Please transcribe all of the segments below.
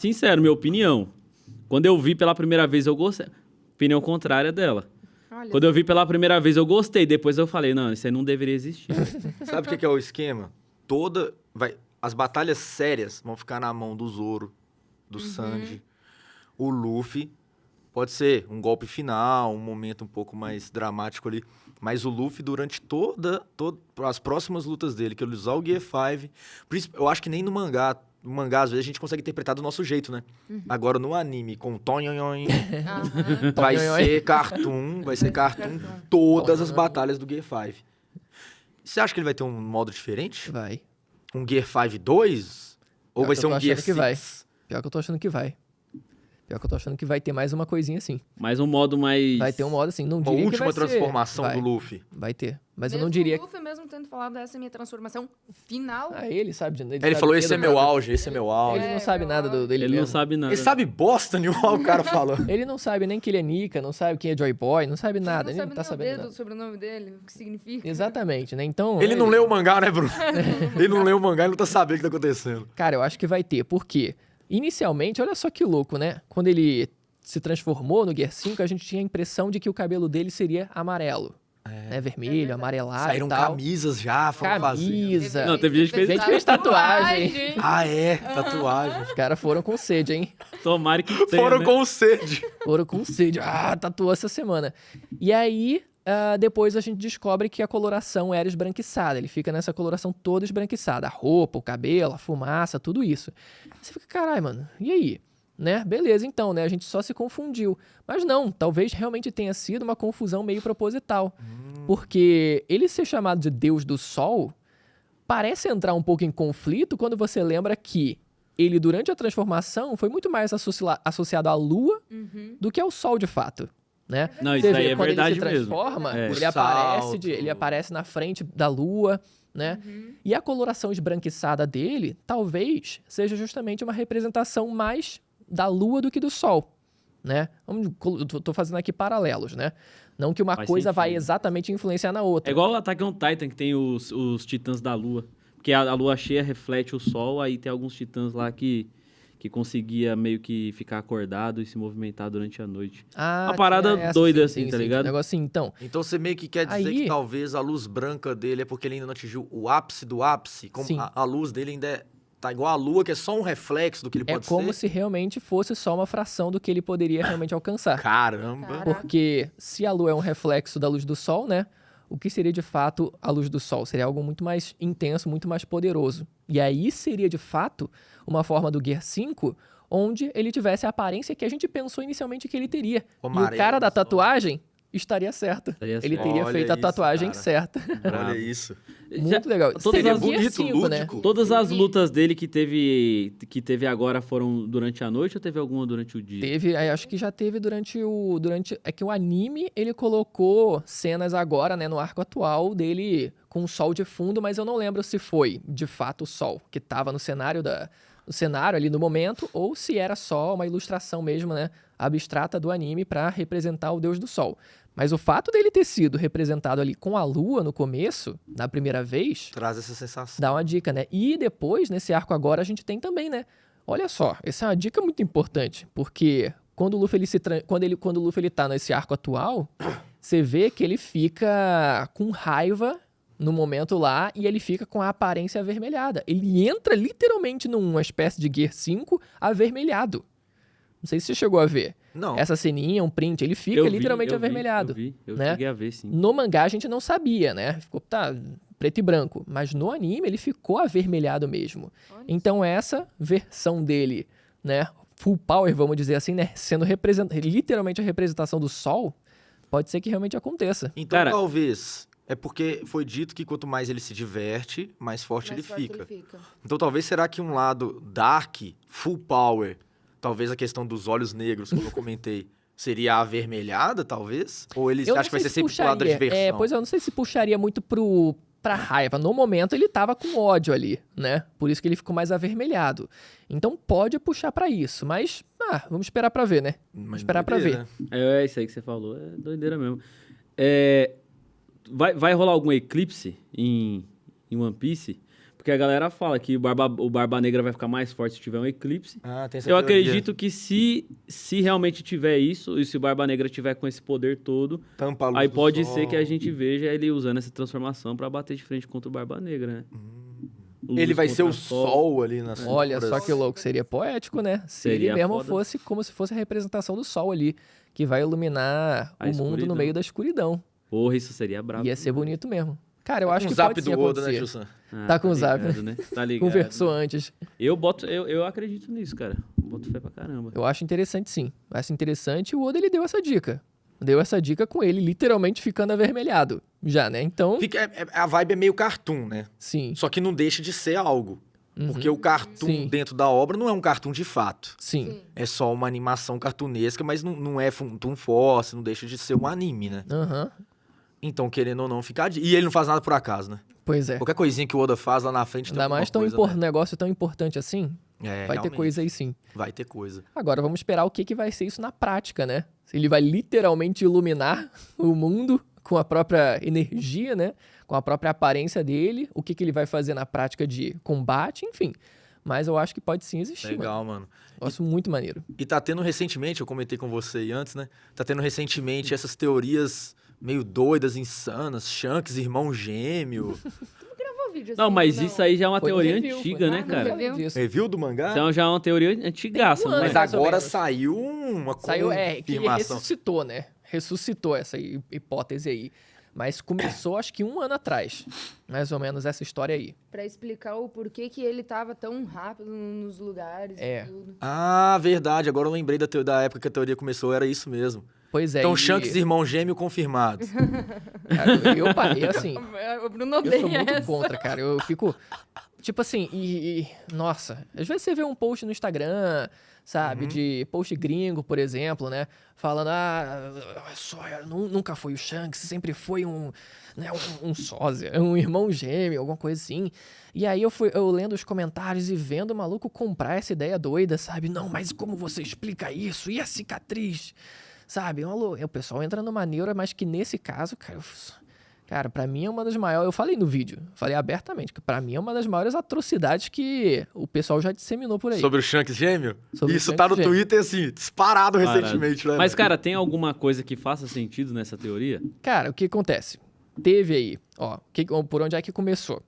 Sincero, minha opinião. Quando eu vi pela primeira vez, eu gostei. Opinião contrária dela. Olha, Quando eu vi pela primeira vez, eu gostei. Depois eu falei, não, isso aí não deveria existir. Sabe o que é o esquema? As batalhas sérias vão ficar na mão do Zoro, do Sanji, o Luffy. Pode ser um golpe final, um momento um pouco mais dramático ali. Mas o Luffy, durante todas as próximas lutas dele, que ele usar o Gear 5... Por isso, eu acho que nem no mangá, às vezes, a gente consegue interpretar do nosso jeito, né? Agora, no anime, com o Tonhonhon, aham. vai ser cartoon todas as batalhas do Gear 5. Você acha que ele vai ter um modo diferente? Vai. Um Gear 5 2? Ou Pior vai que ser eu tô um Gear achando que vai. 6? Pior que eu tô achando que vai. Pior que eu tô achando que vai ter mais uma coisinha assim. Mas um modo mais... Vai ter um modo assim. Não Uma diria que última vai ser. transformação Vai. do Luffy. Vai ter. Mas eu Mesmo não diria... o Luffy mesmo tendo falado dessa minha transformação final. Ah, ele sabe. Ele sabe falou, tudo esse é do meu nada. auge, esse é meu auge. Ele não sabe meu nada auge. dele Ele não mesmo. sabe nada. Ele sabe bosta nenhuma, o cara falando. Ele não sabe nem que ele é Nika, não sabe quem é Joy Boy, não sabe nada. Ele Ele não não sabe tá nem o sabendo dedo nada. do sobrenome dele, o que significa. Exatamente, né? Então... Ele não leu o mangá, né, Bruno? Ele não leu o mangá e não tá sabendo o que tá acontecendo. Cara, eu acho que vai ter. Por quê? Inicialmente, olha só que louco, né? Quando ele se transformou no Gear 5, a gente tinha a impressão de que o cabelo dele seria amarelo. Né? Vermelho, amarelado Saíram e tal. camisas já, foram fazer. Camisa. Não, teve gente que fez- Gente fez tatuagem. Ah, é? Tatuagem. Os caras foram com sede, hein? Tomara que tenha, Foram né? com sede. Foram com sede. Ah, tatuou essa semana. E aí, depois a gente descobre que a coloração era esbranquiçada. Ele fica nessa coloração toda esbranquiçada. A roupa, o cabelo, a fumaça, tudo isso. Você fica, caralho, mano, e aí? Né? Beleza, então, né? A gente só se confundiu. Mas não, talvez realmente tenha sido uma confusão meio proposital. Porque ele ser chamado de Deus do Sol parece entrar um pouco em conflito quando você lembra que ele, durante a transformação, foi muito mais associado à Lua do que ao Sol, de fato. Né? Não, Você isso vê, aí é quando verdade ele se mesmo. transforma, É. ele aparece na frente da Lua, né? E a coloração esbranquiçada dele, talvez, seja justamente uma representação mais da Lua do que do Sol, né? Eu tô fazendo aqui paralelos, né? Não que uma Faz coisa vai sentido. exatamente influenciar na outra. É igual o Attack on Titan, que tem os titãs da lua. Porque a lua cheia reflete o sol, aí tem alguns titãs lá que conseguia meio que ficar acordado e se movimentar durante a noite. Uma parada tinha essa, doida sim, assim, sim, tá sim, ligado? Um negócio assim, então. Então você meio que quer dizer Aí- que talvez a luz branca dele é porque ele ainda não atingiu o ápice do ápice. Como Sim. a luz dele ainda tá igual a lua, que é só um reflexo do que ele É pode como ser. se realmente fosse só uma fração do que ele poderia realmente alcançar. Caramba. Caraca. Porque se a lua é um reflexo da luz do sol, né? O que seria de fato a luz do sol? Seria algo muito mais intenso, muito mais poderoso. E aí seria de fato uma forma do Gear 5 onde ele tivesse a aparência que a gente pensou inicialmente que ele teria. O E o amarelo cara da do sol. tatuagem estaria certo. Estaria Ele certo. teria Olha feito a isso, tatuagem cara. certa. Olha isso. Muito legal. todas Seria as- o Gear bonito, 5, né? lúdico. Todas as lutas dele que teve agora foram durante a noite ou teve alguma durante o dia? Teve, aí acho que já teve é que o anime, ele colocou cenas agora, né, no arco atual dele com o sol de fundo, mas eu não lembro se foi, de fato, o sol que tava no cenário ali no momento, ou se era só uma ilustração mesmo, né, abstrata do anime pra representar o Deus do Sol. Mas o fato dele ter sido representado ali com a lua no começo, na primeira vez, Traz essa sensação. dá uma dica, né? E depois, nesse arco agora, a gente tem também, né? Olha só, essa é uma dica muito importante, porque quando o Luffy quando o Luffy ele tá nesse arco atual, você vê que ele fica com raiva no momento lá e ele fica com a aparência avermelhada. Ele entra literalmente numa espécie de Gear 5 avermelhado. Não sei se você chegou a ver. Não. Essa ceninha, um print, ele fica Eu vi, literalmente eu vi, avermelhado. Eu né? cheguei a ver, sim. No mangá a gente não sabia, né? Ficou, preto e branco. Mas no anime ele ficou avermelhado mesmo. Olha Então essa versão dele, né? Full power, vamos dizer assim, né? Sendo literalmente a representação do sol, pode ser que realmente aconteça. Então Cara- talvez... É porque foi dito que quanto mais ele se diverte, mais forte mais ele forte fica. ele fica. Então talvez será que um lado dark, full power, talvez a questão dos olhos negros, como eu comentei, seria avermelhada, talvez? Ou ele Eu não acha que vai sei ser se sempre pro lado da puxaria. diversão? Pois eu não sei se puxaria muito pra raiva. No momento ele tava com ódio ali, né? Por isso que ele ficou mais avermelhado. Então pode puxar pra isso, mas vamos esperar pra ver, né? Mas esperar pra doideira, ver. né? É isso aí que você falou, é doideira mesmo. Vai rolar algum eclipse em One Piece? Porque a galera fala que o Barba Negra vai ficar mais forte se tiver um eclipse. Ah, tem essa Eu teoria. acredito que se realmente tiver isso, e se o Barba Negra tiver com esse poder todo, Tampa a luz aí do pode sol. ser que a gente veja ele usando essa transformação pra bater de frente contra o Barba Negra, né? Luz Ele vai ser contra o sol ali nas Olha sombras. só que louco, seria poético, né? Se ele Seria mesmo foda. fosse como se fosse a representação do sol ali, que vai iluminar A o mundo no escuridão. meio da escuridão. Porra, isso seria brabo. Ia ser bonito mesmo. Cara, eu acho Um que zap pode sim do Oda, né, acontecer. Gilson? Ah, Tá com o zap, ligado, né? Tá ligado. Conversou antes. Eu acredito nisso, cara. Boto fé pra caramba. Eu acho interessante sim. Acho interessante e o Oda ele deu essa dica. Deu essa dica com ele literalmente ficando avermelhado. Já, né? Então, A vibe é meio cartoon, né? sim. Só que não deixa de ser algo. Porque o cartoon Sim. dentro da obra não é um cartoon de fato. Sim. É só uma animação cartunesca, mas não é Toon Force, não deixa de ser um anime, né? Aham. Então, querendo ou não, ficar... E ele não faz nada por acaso, né? Pois é. Qualquer coisinha que o Oda faz lá na frente tem Ainda alguma mais coisa, né? negócio tão importante assim, É, vai ter realmente, coisa aí sim. Vai ter coisa. Agora vamos esperar o que, que vai ser isso na prática, né? Se ele vai literalmente iluminar o mundo com a própria energia, né? Com a própria aparência dele, o que, que ele vai fazer na prática de combate, enfim. Mas eu acho que pode sim existir, mano. Legal, mano. Gosto muito maneiro. E tá tendo recentemente, eu comentei com você aí antes, né? Tá tendo recentemente essas teorias meio doidas, insanas. Shanks, irmão gêmeo. Gravou vídeo assim, Não, mas isso aí já é uma Foi no teoria review, antiga, foi né, no cara? review. disso. Review do mangá? Isso já é uma teoria antigaça, Tem um não ano, Mas é? mais ou agora menos. saiu uma Saiu, que ele confirmação. ressuscitou, né? Ressuscitou essa hipótese aí. Mas começou, acho que 1 ano atrás. Mais ou menos essa história aí. Pra explicar o porquê que ele tava tão rápido nos lugares É. e tudo. Ah, verdade. Agora eu lembrei da época que a teoria começou, era isso mesmo. Pois é. Então, e- Shanks, irmão gêmeo, confirmado. Cara, eu parei assim. O Bruno Eu odeia sou muito essa. contra, cara. Eu fico. Tipo assim, nossa, às vezes você vê um post no Instagram, sabe? De post gringo, por exemplo, né? Falando, só nunca foi o Shanks, sempre foi um sósia, um irmão gêmeo, alguma coisa assim. E aí eu lendo os comentários e vendo o maluco comprar essa ideia doida, sabe? Não, mas como você explica isso? E a cicatriz? Sabe? O pessoal entra numa neura, mas que nesse caso, cara, pra mim é uma das maiores... Eu falei no vídeo, falei abertamente, que pra mim é uma das maiores atrocidades que o pessoal já disseminou por aí. Sobre o Shanks gêmeo? Sobre o Isso Shanks tá no gêmeo. Twitter, assim, disparado Parado. recentemente, né? Mas, cara, tem alguma coisa que faça sentido nessa teoria? Cara, o que acontece? Teve aí, por onde é que começou?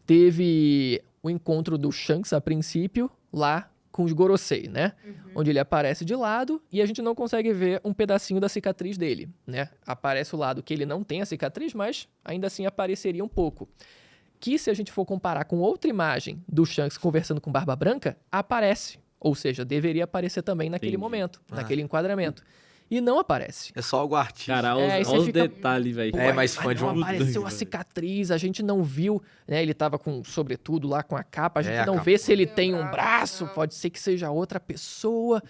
Teve o encontro do Shanks, a princípio, lá com os Gorosei, né? Onde ele aparece de lado e a gente não consegue ver um pedacinho da cicatriz dele, né? Aparece o lado que ele não tem a cicatriz, mas ainda assim apareceria um pouco. Que se a gente for comparar com outra imagem do Shanks conversando com Barba Branca, aparece. Ou seja, deveria aparecer também naquele Entendi. momento, naquele enquadramento. E não aparece. É só algo artístico. Cara, É, aí olha você os fica- detalhes, velho. É, mas fã Mas de não uma... apareceu a cicatriz, a gente não viu, né? Ele tava com sobretudo lá com a capa, a gente a não capa. vê se ele Tem um tem um braço, braço, não. pode ser que seja outra pessoa,